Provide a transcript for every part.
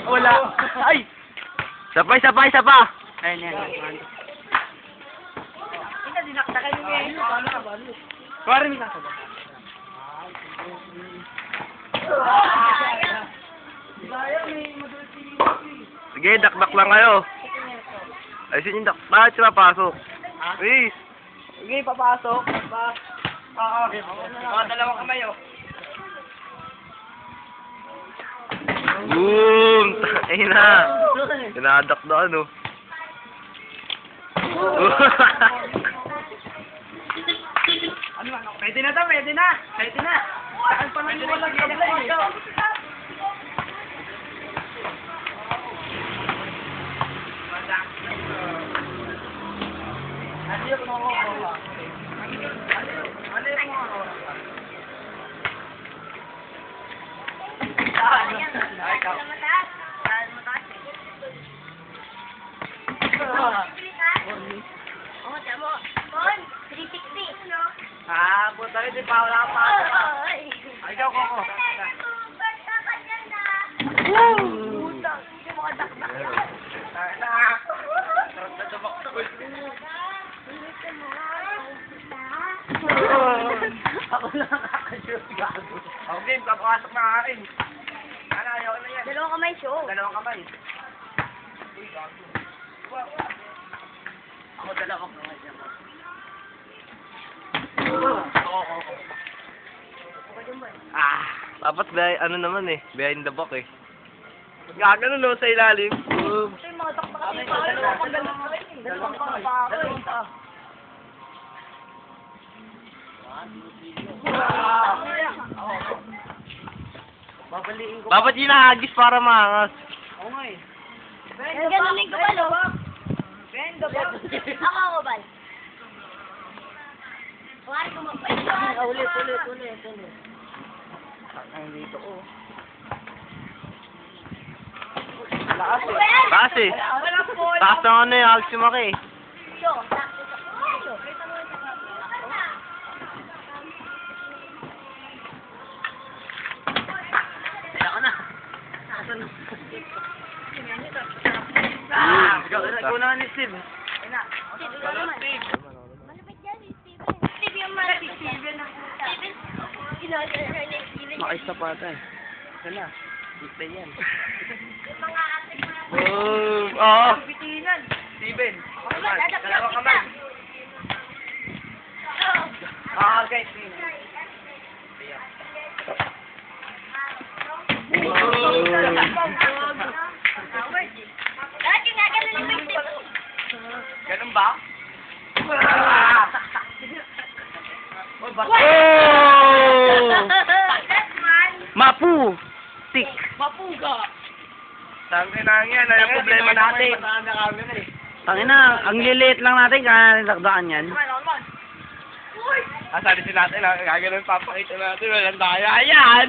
Wala. Ay! Sabay, sabay, sabay. Ayun yan. Ina, dinakdakan niyo ngayon. Pare, may nasa ba? Sige, dakdak lang kayo. Ayusin yung bakit sila pasok? Please. Sige, papasok. Oo. Dalawang kamay, oh. Boom! Ayun na. Dinadakdakan, oh. Ano ba? Pwede na to, pwede na. Pwede na. Saan pa nang walang kamay, eh. Ah, puta rin, di pa wala pa. Ay, ikaw, Coco. Ako lang nakakashoot gago. Okay, papasok na akin. Ano, ayaw na yan. Dalawang kamay, show. Dalawang kamay. Uy, gago. Ako dalawang kamay. Dapat ano naman eh. Behind the back eh. Gagano no sa ilalim. Ito yung mga takbakan niyo. Dalawang kamay. Dalawang kamay. Dalawang pa. Babaliin ko. Dapat ginahagis para maangas. Oo nga eh. Ganunin ko ba, lo? Ako ako, Bal. Wari ko magpalit. Ulit. Ang dito ko. Lakas eh. Taas eh. Wala po. Taas na ano eh. Hagis yung maki eh. Show. Show. Kaya ka na. Ikaw na ni Steve. Malapit yan, Steven. Steve yung malapit. Steven. Ginagawa ni Steven. Makaisa pa ata eh. Ito na. Ito yan. Yung mga ate mo na. Boom! Oo. Pitinan. Steven. Dadap Dalawang kita. kamay. Okay, Steven. Dati nga, ganun yung Steve. Ganun ba? Oh! That's man. Mapu! Tik! Mapuga! Tangin na yan. Ano yung problema natin? Tangina, ang liliit lang natin kaya nilakdakan yan. Sabi si natin, gagawin papakita natin. Walang daya yan!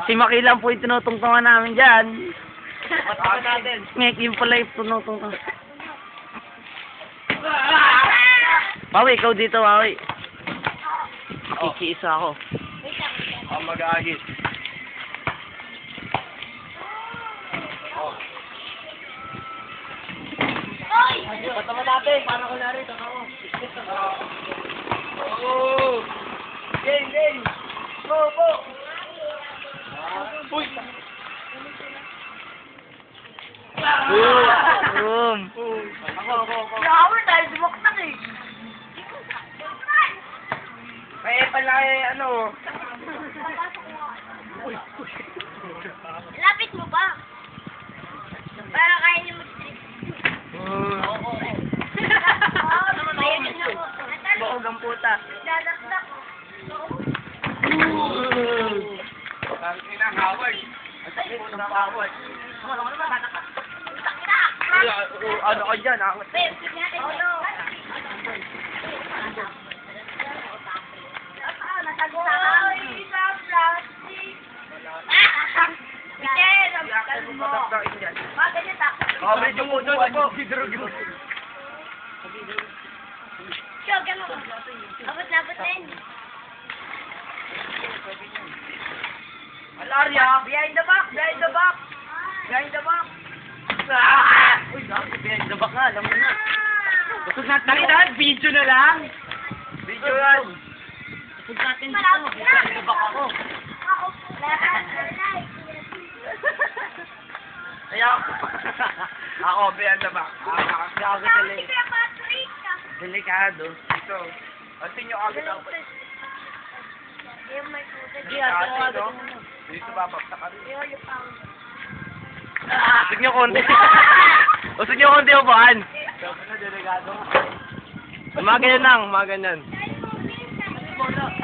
Si Maki lang po yung tinutungtungan namin dyan. Patakan natin. Ngek, yung pala yung tinutungtungan. Pawi, ikaw dito, Pawi. Makikiisa ako. Ang mag-aagit. Patama natin, para ko na rin. Oh! Game! Go! Uy! Boom! Ako. Howard, dahil dumaktak eh. Kaya pala ano. Lapit mo ba? Para kaya niyo mag-strip. Mayakin ako. Baog ang puta. Dadakdak. Ang inang Howard. Ang sakit po ng Howard. Ano ka dyan, Howard? Babe, natin ito. Natago na kami. Sa plastic. Michelle, ang bakal mo. Bakit niya takot? Medyo po doon po. Siya, gano'n. Abot na yun. Alaria, behind the back. Nakitaan, video na lang. Video yan. Pag natin dito, nabak ako. Ayaw. Ako, biyan na ba? Kasi ako delikado. Ito. Kasi nyo agad ako. Hindi, ako agad no? mo. Dito babakta ka rin. Usog nyo konti. Usog nyo konti upuan. Sabi na delikado. Mga ganyan lang, mga ganyan. Bola.